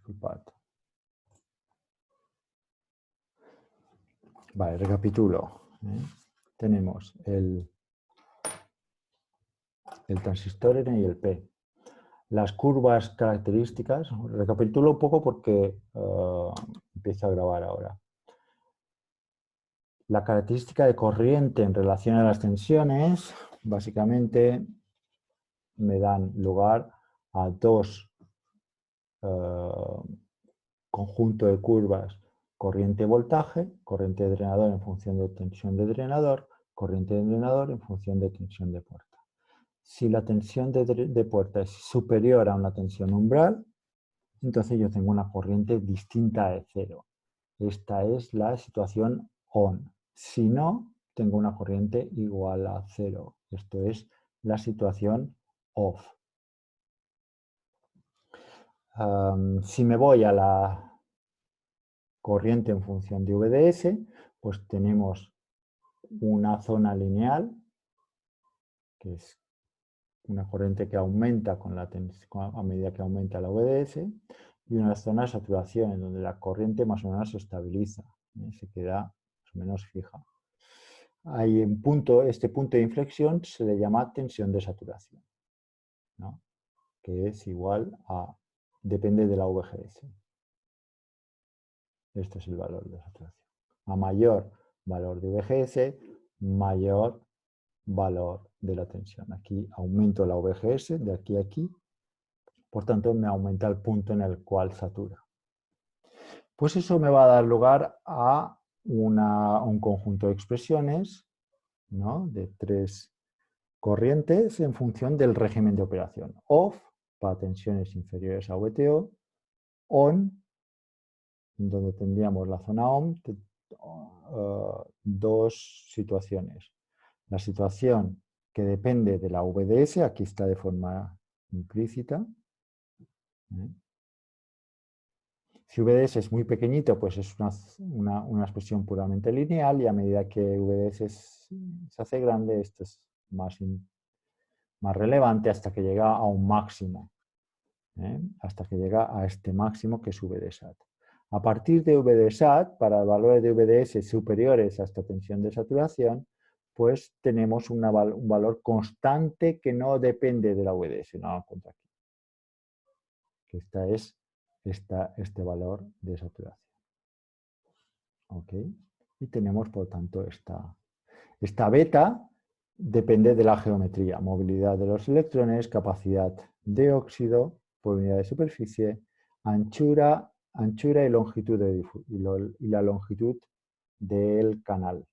Disculpad. Vale, recapitulo. Tenemos el transistor N y el P. Las curvas características, recapitulo un poco porque empiezo a grabar ahora. La característica de corriente en relación a las tensiones, básicamente me dan lugar a dos conjuntos de curvas, corriente-voltaje, corriente de drenador en función de tensión de drenador, corriente de drenador en función de tensión de puerta. Si la tensión de puerta es superior a una tensión umbral, entonces yo tengo una corriente distinta de cero. Esta es la situación on. Si no, tengo una corriente igual a cero. Esto es la situación off. Si me voy a la corriente en función de VDS, pues tenemos una zona lineal, que es una corriente que aumenta a medida que aumenta la VDS, y una zona de saturación en donde la corriente más o menos se estabiliza, se queda más o menos fija. Hay este punto de inflexión se le llama tensión de saturación, ¿no? Que es igual a, depende de la VGS. Este es el valor de saturación. A mayor valor de VGS, mayor valor de la tensión. Aquí aumento la VGS de aquí a aquí, por tanto me aumenta el punto en el cual satura. Pues eso me va a dar lugar a un conjunto de expresiones, ¿no?, de tres corrientes en función del régimen de operación. Off, para tensiones inferiores a VTO, on, donde tendríamos la zona on, dos situaciones. La situación que depende de la VDS, aquí está de forma implícita. Si VDS es muy pequeñito, pues es una expresión puramente lineal, y a medida que VDS se hace grande, esto es más relevante hasta que llega a un máximo, hasta que llega a este máximo que es VDSAT. A partir de VDSAT, para valores de VDS superiores a esta tensión de saturación, pues tenemos un valor constante que no depende de la VDS, no lo encuentro aquí. Que esta es este valor de saturación. ¿Ok? Y tenemos, por tanto, esta beta depende de la geometría, movilidad de los electrones, capacidad de óxido por unidad de superficie, anchura y longitud y la longitud del canal.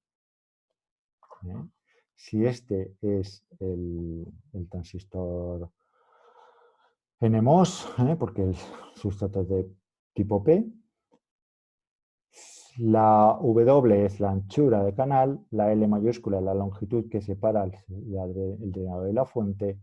Si este es el transistor NMOS, porque el sustrato es de tipo P, la W es la anchura de canal, la L mayúscula es la longitud que separa el drenador de la fuente,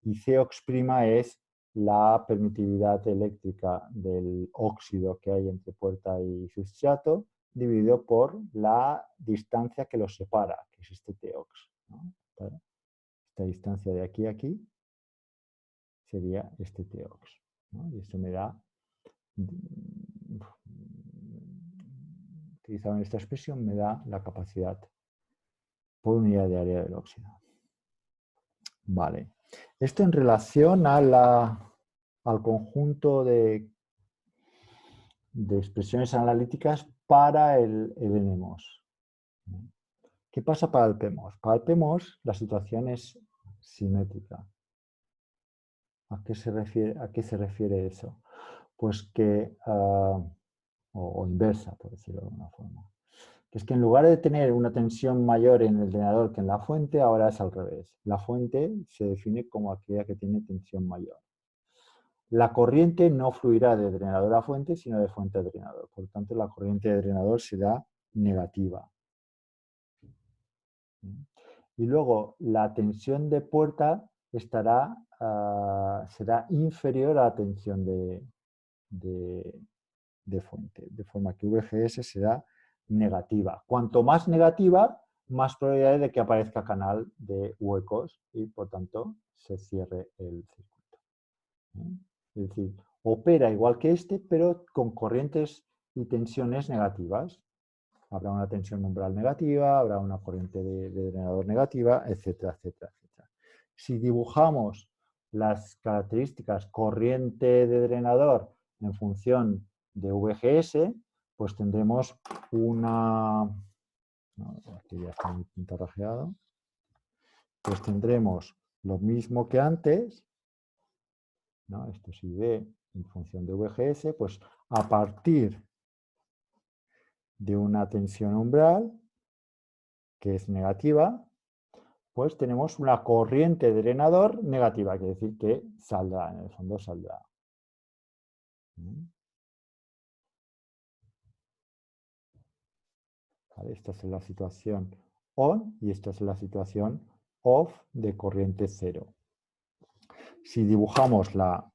y Cox' es la permitividad eléctrica del óxido que hay entre puerta y sustrato, dividido por la distancia que los separa, que es este Tox, ¿no? Esta distancia de aquí a aquí sería este Tox, ¿no? Y esto me da, utilizado en esta expresión, me da la capacidad por unidad de área del óxido. Vale. Esto en relación al conjunto de expresiones analíticas para el NMOS. ¿Qué pasa para el PMOS? Para el PMOS la situación es simétrica. ¿A qué se refiere eso? Pues que, o inversa, por decirlo de alguna forma, que es que en lugar de tener una tensión mayor en el drenador que en la fuente, ahora es al revés. La fuente se define como aquella que tiene tensión mayor. La corriente no fluirá de drenador a fuente, sino de fuente a drenador. Por lo tanto, la corriente de drenador será negativa. Y luego, la tensión de puerta será inferior a la tensión de fuente, de forma que VGS será negativa. Cuanto más negativa, más probabilidades de que aparezca canal de huecos y, por tanto, se cierre el circuito. Es decir, opera igual que este, pero con corrientes y tensiones negativas. Habrá una tensión umbral negativa, habrá una corriente de drenador negativa, etcétera, etcétera, etcétera. Si dibujamos las características corriente de drenador en función de VGS, pues tendremos una... No, aquí ya está muy pintarrajeado. Pues tendremos lo mismo que antes, ¿no? Esto es ID en función de VGS, pues a partir de una tensión umbral, que es negativa, pues tenemos una corriente de drenador negativa, quiere decir que saldrá, en el fondo saldrá. ¿Vale? Esta es la situación on y esta es la situación off de corriente cero. Si dibujamos la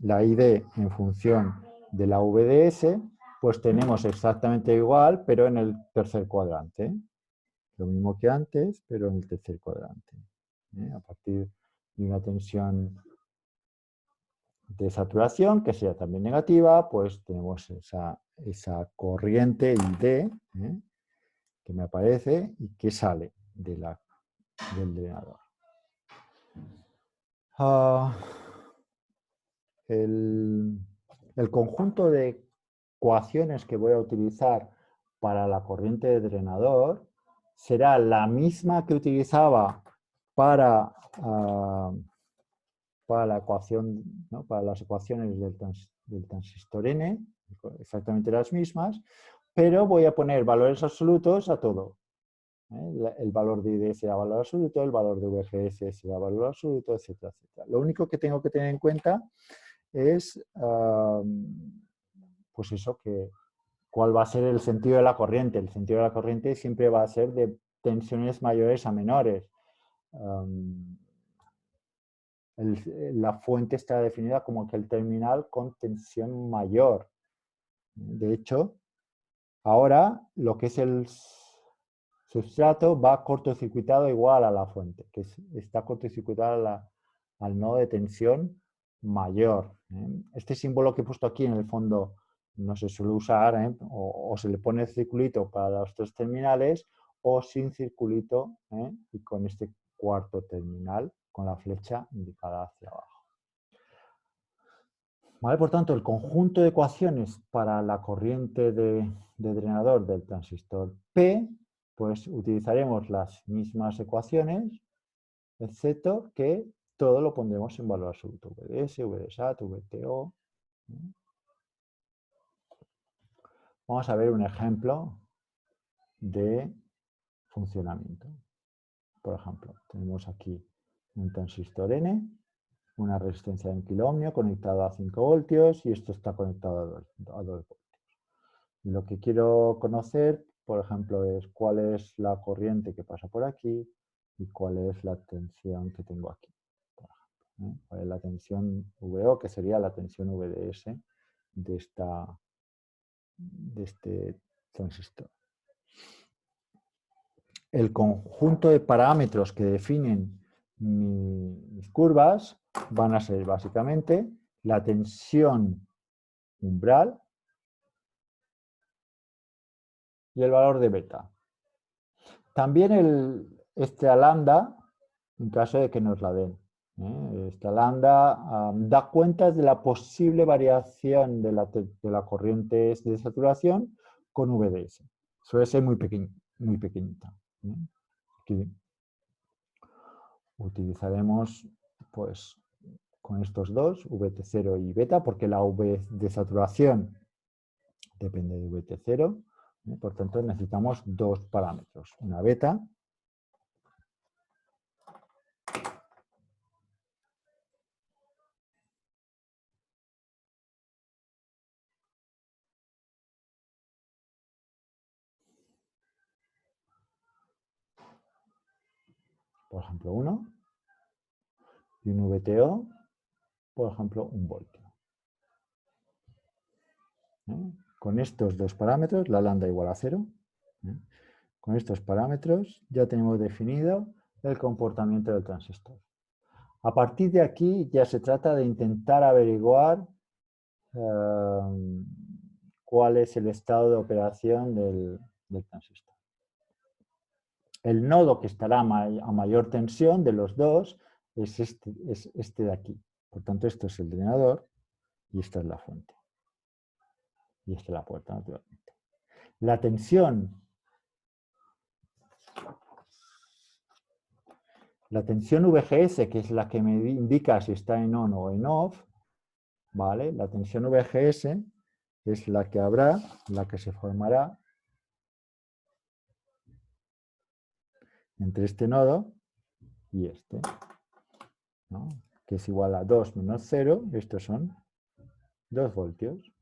ID en función de la VDS, pues tenemos exactamente igual, pero en el tercer cuadrante. Lo mismo que antes, pero en el tercer cuadrante. A partir de una tensión de saturación, que sea también negativa, pues tenemos esa corriente ID que me aparece y que sale del drenador. El conjunto de ecuaciones que voy a utilizar para la corriente de drenador será la misma que utilizaba para la ecuación, ¿no? Para las ecuaciones del transistor N, exactamente las mismas, pero voy a poner valores absolutos a todo. El valor de ID será valor absoluto, el valor de VGS será valor absoluto, etcétera, etcétera. Lo único que tengo que tener en cuenta es, pues eso, cuál va a ser el sentido de la corriente. El sentido de la corriente siempre va a ser de tensiones mayores a menores. La fuente está definida como que el terminal con tensión mayor. De hecho, ahora lo que es el substrato va cortocircuitado igual a la fuente, que está cortocircuitado al nodo de tensión mayor. Este símbolo que he puesto aquí en el fondo no se suele usar, o se le pone el circulito para los tres terminales o sin circulito y con este cuarto terminal con la flecha indicada hacia abajo. ¿Vale? Por tanto, el conjunto de ecuaciones para la corriente de drenador del transistor P, pues utilizaremos las mismas ecuaciones, excepto que todo lo pondremos en valor absoluto. VDS, VDSAT, VTO. Vamos a ver un ejemplo de funcionamiento. Por ejemplo, tenemos aquí un transistor N, una resistencia de 1 kiloohmio conectada a 5 voltios y esto está conectado a 2 voltios. Lo que quiero conocer, por ejemplo, es cuál es la corriente que pasa por aquí y cuál es la tensión que tengo aquí. Por ejemplo, cuál es la tensión VO, que sería la tensión VDS de este transistor. El conjunto de parámetros que definen mis curvas van a ser básicamente la tensión umbral y el valor de beta. También este lambda, en caso de que nos la den. Esta lambda da cuenta de la posible variación de la corriente de saturación con VDS. Suele ser muy pequeñita. Aquí utilizaremos pues con estos dos, VT0 y beta, porque la V de saturación depende de VT0. Por tanto, necesitamos dos parámetros, una beta por ejemplo 1, y un VTO, por ejemplo 1 voltio. Con estos dos parámetros, la lambda igual a 0, con estos parámetros ya tenemos definido el comportamiento del transistor. A partir de aquí ya se trata de intentar averiguar cuál es el estado de operación del transistor. El nodo que estará a mayor tensión de los dos es este de aquí. Por tanto, esto es el drenador y esta es la fuente. Y esta es la puerta, naturalmente. La tensión VGS, que es la que me indica si está en on o en off, ¿vale? La tensión VGS es la que habrá, la que se formará entre este nodo y este, ¿no? Que es igual a 2 menos 0, estos son 2 voltios.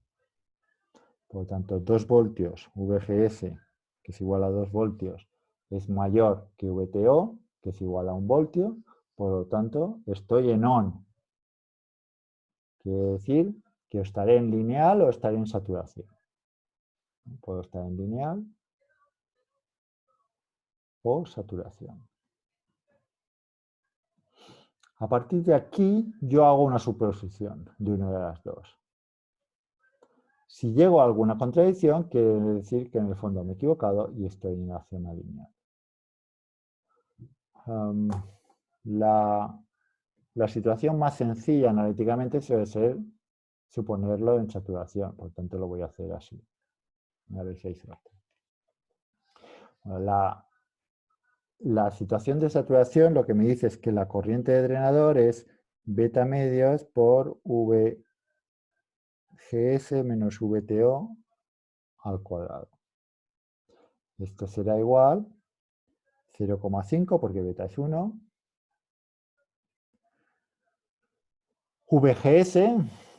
Por lo tanto, 2 voltios VGS, que es igual a 2 voltios, es mayor que VTO, que es igual a 1 voltio. Por lo tanto, estoy en on. Quiere decir que estaré en lineal o estaré en saturación. Puedo estar en lineal o saturación. A partir de aquí, yo hago una superposición de una de las dos. Si llego a alguna contradicción, quiere decir que en el fondo me he equivocado y estoy en la zona lineal. La situación más sencilla analíticamente suele ser suponerlo en saturación, por tanto lo voy a hacer así. A ver si hay suerte. La situación de saturación lo que me dice es que la corriente de drenador es beta medios por VGS menos VTO al cuadrado. Esto será igual 0,5 porque beta es 1. VGS,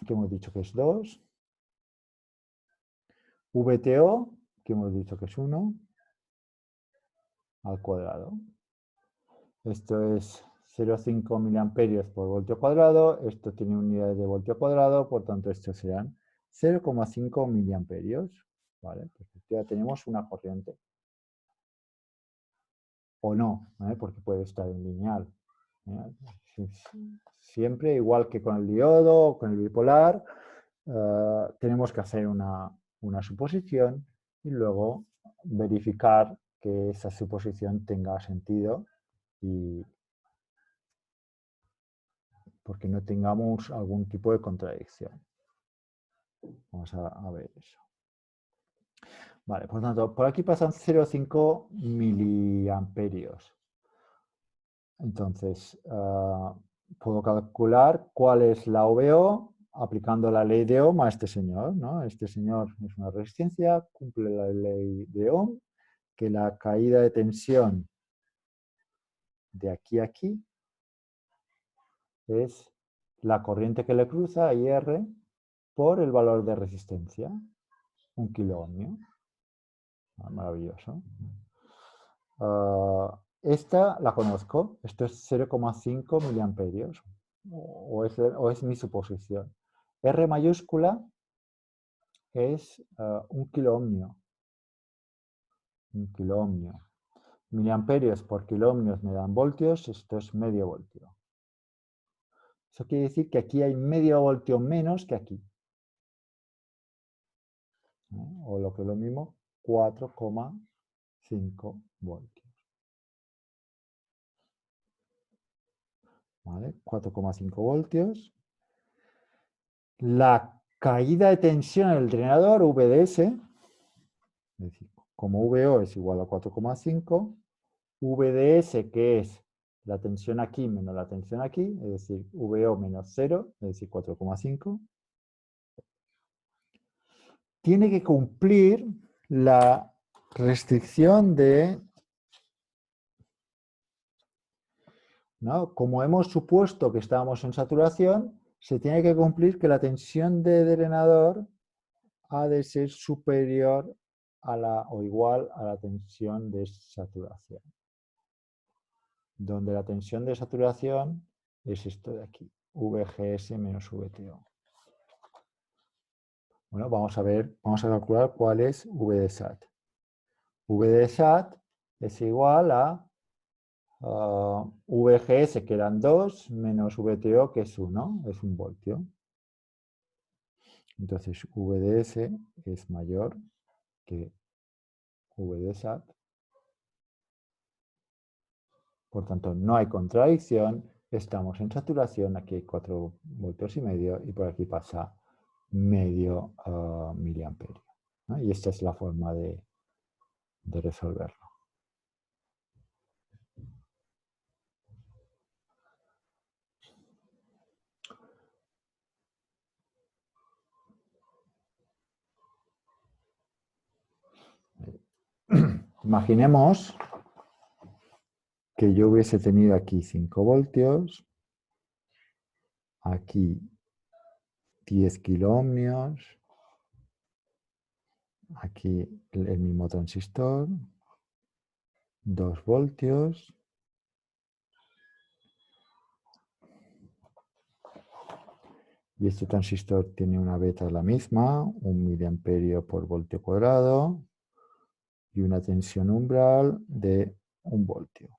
que hemos dicho que es 2. VTO, que hemos dicho que es 1 al cuadrado. Esto es 0,5 miliamperios por voltio cuadrado. Esto tiene unidades de voltio cuadrado, por tanto, estos serán 0,5 miliamperios. ¿Vale? Pues ya tenemos una corriente. O no, ¿eh? Porque puede estar en lineal. Siempre, igual que con el diodo o con el bipolar, tenemos que hacer una suposición y luego verificar que esa suposición tenga sentido y porque no tengamos algún tipo de contradicción. Vamos a ver eso. Vale, por tanto, por aquí pasan 0,5 miliamperios. Entonces, puedo calcular cuál es la OVO aplicando la ley de Ohm a este señor, ¿no? Este señor es una resistencia, cumple la ley de Ohm, que la caída de tensión de aquí a aquí es la corriente que le cruza, IR, por el valor de resistencia, 1 kiloohmio. Maravilloso. Esta la conozco, esto es 0,5 miliamperios, o es mi suposición. R mayúscula es 1 kiloohmio. 1 kiloohmio. Miliamperios por kiloohmios me dan voltios, esto es medio voltio. Eso quiere decir que aquí hay medio voltio menos que aquí. O lo que es lo mismo, 4,5 voltios. ¿Vale? 4,5 voltios. La caída de tensión en el drenador, VDS, es decir, como VO es igual a 4,5, VDS, que es la tensión aquí menos la tensión aquí, es decir, VO menos 0, es decir, 4,5, tiene que cumplir la restricción de, ¿no? Como hemos supuesto que estábamos en saturación, se tiene que cumplir que la tensión de drenador ha de ser superior a o igual a la tensión de saturación. Donde la tensión de saturación es esto de aquí, VGS menos VTO. Bueno, vamos a calcular cuál es V de SAT. V de SAT es igual a VGS, que eran 2, menos VTO, que es 1, es 1 voltio. Entonces, VDS es mayor que VDSAT. Por tanto, no hay contradicción, estamos en saturación, aquí hay 4 voltios y medio y por aquí pasa medio miliamperio, ¿no? Y esta es la forma de resolverlo. Imaginemos que yo hubiese tenido aquí 5 voltios, aquí 10 kiloohmios, aquí el mismo transistor, 2 voltios, y este transistor tiene una beta la misma, 1 miliamperio por voltio cuadrado, y una tensión umbral de 1 voltio.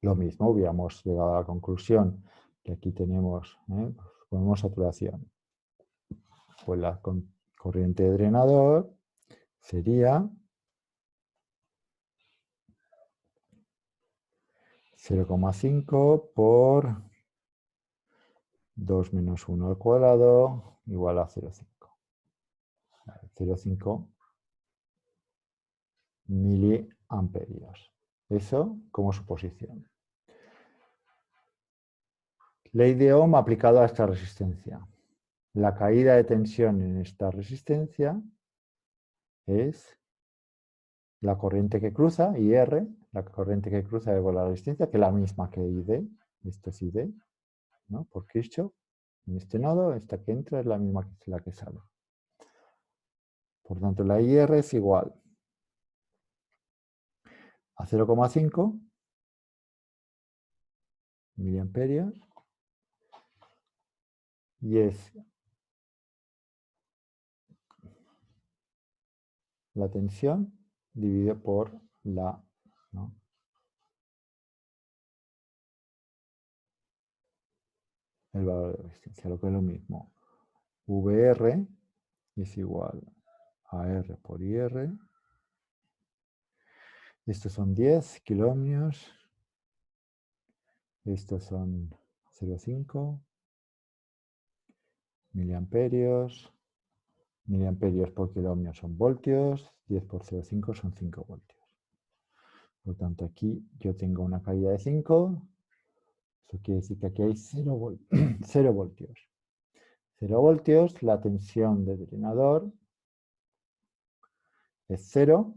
Lo mismo, hubiéramos llegado a la conclusión que aquí tenemos, ponemos saturación. Pues la corriente de drenador sería 0,5 por 2 menos 1 al cuadrado igual a 0,5. 0,5 miliamperios. Eso como suposición. Ley de Ohm aplicado a esta resistencia. La caída de tensión en esta resistencia es la corriente que cruza, IR, la corriente que cruza por la resistencia, que es la misma que ID, esto es ID, ¿no? Por Kirchhoff. En este nodo, esta que entra es la misma que la que sale. Por tanto, la IR es igual a 0,5 miliamperios y es la tensión dividido por la, ¿no?, el valor de resistencia, lo que es lo mismo. VR es igual a R por IR. Estos son 10 kiloohmios. Estos son 0,5 miliamperios. Miliamperios por kiloohmio son voltios. 10 por 0,5 son 5 voltios. Por lo tanto, aquí yo tengo una caída de 5. Eso quiere decir que aquí hay 0 voltios. 0 voltios, la tensión de drenador es 0,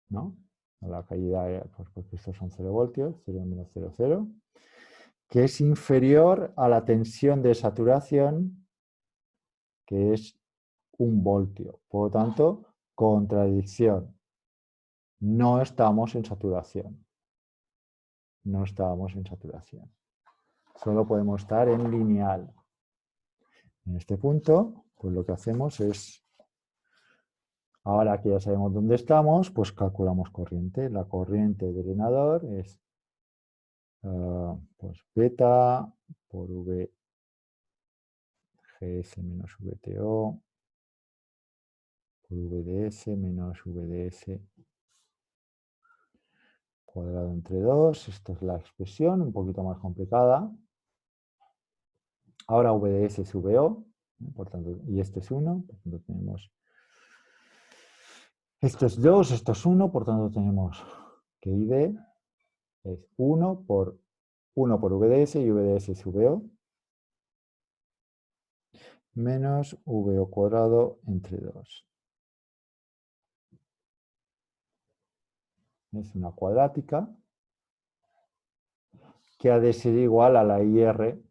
¿no? La caída, pues porque estos son 0 voltios, 0 menos 0, 0, que es inferior a la tensión de saturación, que es 1 voltio. Por lo tanto, contradicción. No estamos en saturación. No estábamos en saturación. Solo podemos estar en lineal. En este punto, pues lo que hacemos es, ahora que ya sabemos dónde estamos, pues calculamos corriente. La corriente de drenador es pues beta por VGS menos VTO por VDS menos VDS cuadrado entre 2. Esta es la expresión, un poquito más complicada. Ahora VDS es VO, por tanto, y este es 1, por tanto tenemos, esto es 2, esto es 1, por tanto tenemos que ID es 1 por VDS y VDS es VO menos VO cuadrado entre 2. Es una cuadrática que ha de ser igual a la IR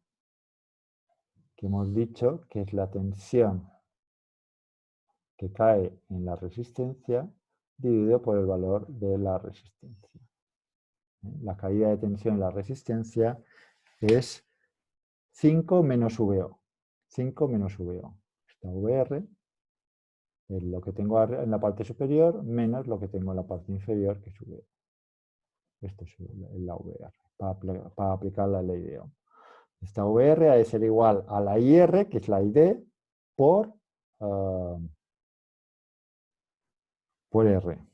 que hemos dicho que es la tensión que cae en la resistencia dividido por el valor de la resistencia. La caída de tensión en la resistencia es 5 menos VO. 5 menos VO. Esta VR es lo que tengo en la parte superior menos lo que tengo en la parte inferior, que es VO. Esto es la VR, para aplicar la ley de Ohm. Esta VR ha de ser igual a la IR, que es la ID, por R.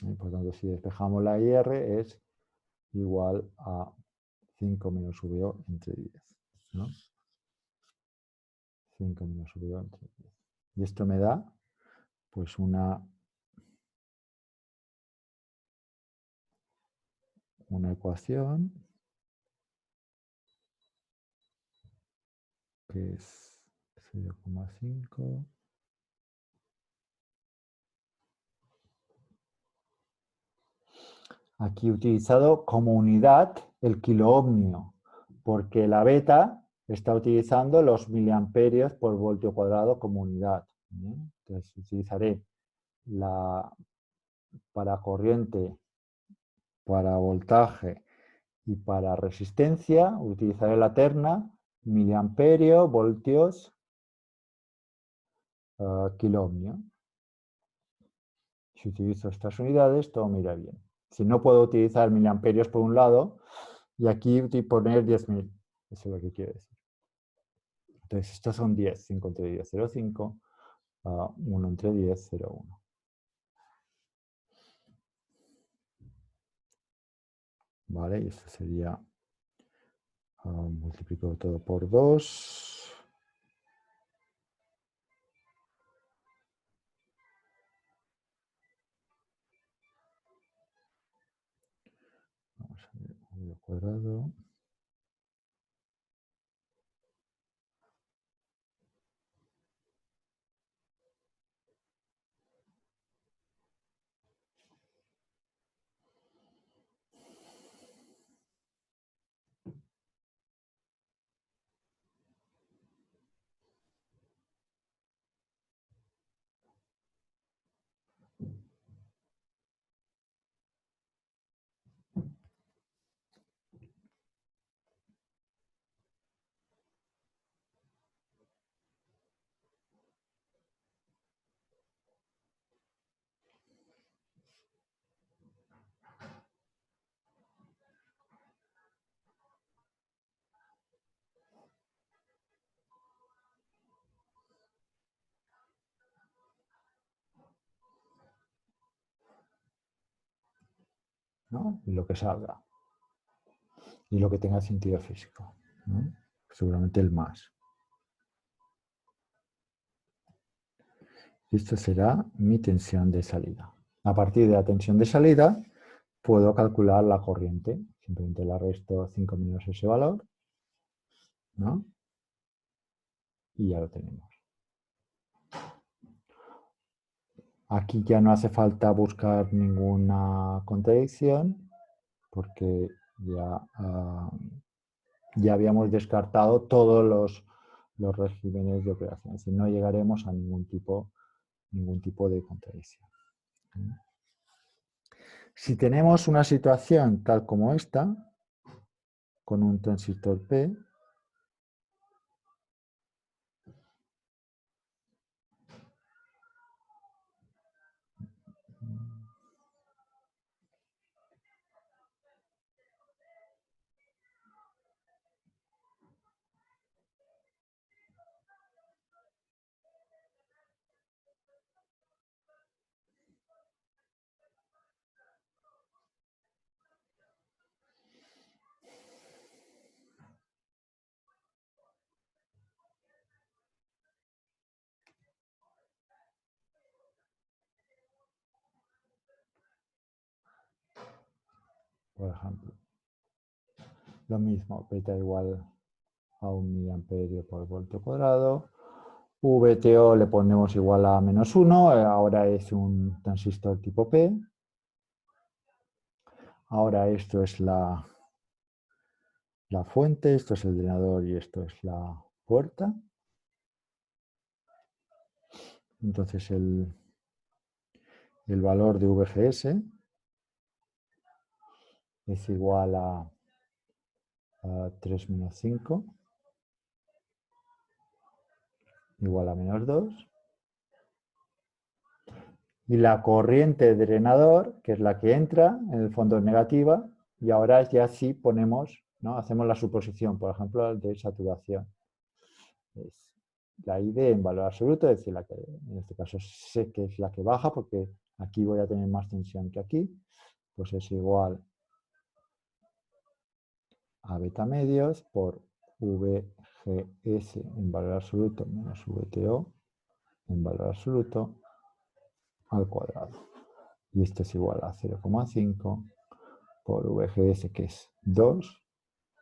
Y por tanto, si despejamos la IR es igual a 5 menos VO entre 10. ¿No? 5 menos VO entre 10. Y esto me da pues una ecuación que es 0,5. Aquí he utilizado como unidad el kiloohmio, porque la beta está utilizando los miliamperios por voltio cuadrado como unidad. Entonces utilizaré para corriente, para voltaje y para resistencia, utilizaré la terna miliamperio, voltios, kiloohmio. Si utilizo estas unidades, todo me irá bien. Si no puedo utilizar miliamperios por un lado, y aquí poner 10.000. Eso es lo que quiero decir. Entonces, estos son 10. 5 entre 10, 0,5. 1 entre 10, 0,1. ¿Vale? Y esto sería, multiplico todo por 2. Vamos a ver, al cuadrado. ¿No? Y lo que salga. Y lo que tenga sentido físico, ¿no? Seguramente el más. Esto será mi tensión de salida. A partir de la tensión de salida, puedo calcular la corriente. Simplemente le resto 5 menos ese valor, ¿no? Y ya lo tenemos. Aquí ya no hace falta buscar ninguna contradicción, porque ya habíamos descartado todos los regímenes de operaciones y no llegaremos a ningún tipo de contradicción. Si tenemos una situación tal como esta, con un transistor P, por ejemplo, lo mismo, beta igual a 1 miliamperio por voltio cuadrado. VTO le ponemos igual a -1, ahora es un transistor tipo P. Ahora esto es la fuente, esto es el drenador y esto es la puerta. Entonces el valor de VGS es igual a 3 menos 5, igual a -2. Y la corriente de drenador, que es la que entra, en el fondo es negativa, y ahora ya sí ponemos, ¿no? Hacemos la suposición, por ejemplo, de saturación. Es la ID en valor absoluto, es decir, la que en este caso sé que es la que baja, porque aquí voy a tener más tensión que aquí, pues es igual a beta medios por VGS en valor absoluto menos VTO en valor absoluto al cuadrado. Y esto es igual a 0,5 por VGS, que es 2,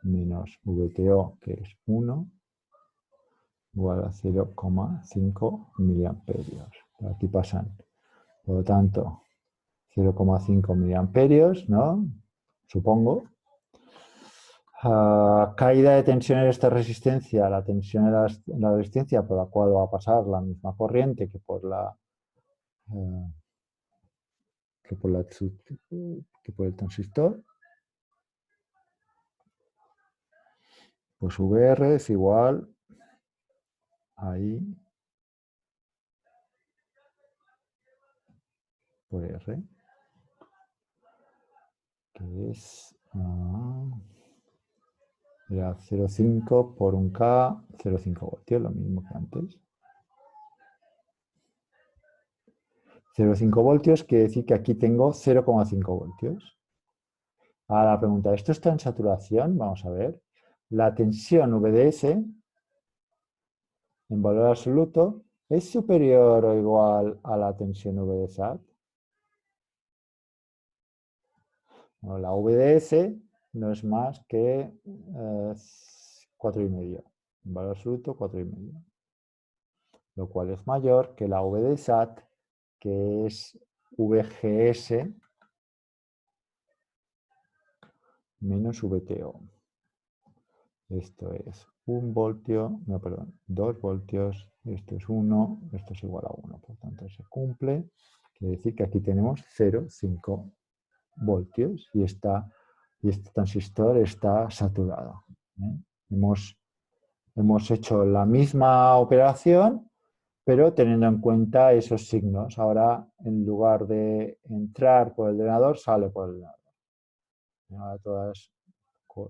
menos VTO, que es 1, igual a 0,5 miliamperios. Aquí pasan, por lo tanto, 0,5 miliamperios, ¿no? Supongo. Caída de tensión en esta resistencia, la tensión en la resistencia por la cual va a pasar la misma corriente que por eh, que por el transistor, pues VR es igual ahí por R, que es era 0,5 por 1K, 0,5 voltios, lo mismo que antes. 0,5 voltios quiere decir que aquí tengo 0,5 voltios. Ahora la pregunta, ¿esto está en saturación? Vamos a ver. La tensión VDS en valor absoluto es superior o igual a la tensión VDSAT. Bueno, la VDS no es más que 4,5. En valor absoluto, 4,5. Lo cual es mayor que la VDSAT, que es VGS menos VTO. Esto es 1 voltio, no, perdón, 2 voltios, esto es 1, esto es igual a 1. Por tanto, se cumple. Quiere decir que aquí tenemos 0,5 voltios y este transistor está saturado. ¿Eh? Hemos hecho la misma operación, pero teniendo en cuenta esos signos. Ahora, en lugar de entrar por el drenador, sale por el drenador. Ahora todas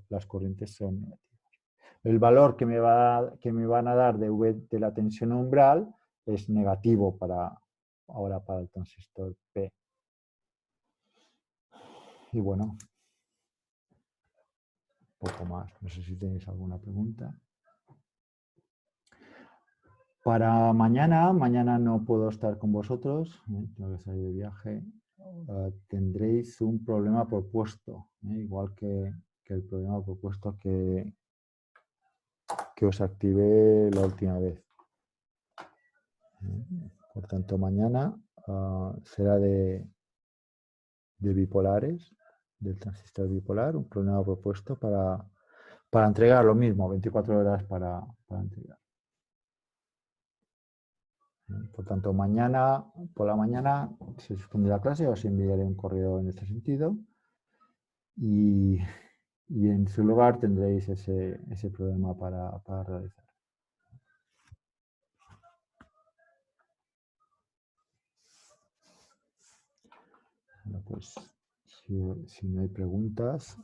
las corrientes son negativas. El valor que me van a dar de la tensión umbral es negativo ahora para el transistor P. Y bueno, poco más. No sé si tenéis alguna pregunta. Para mañana no puedo estar con vosotros, tengo que salir de viaje. Tendréis un problema propuesto, igual que el problema propuesto que os activé la última vez. Por tanto, mañana será de bipolares, del transistor bipolar, un problema propuesto para entregar lo mismo, 24 horas para entregar. Por tanto, mañana por la mañana se suspende la clase, os enviaré un correo en este sentido y en su lugar tendréis ese problema para realizar. Bueno, pues si no hay preguntas,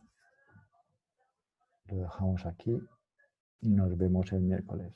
lo dejamos aquí y nos vemos el miércoles.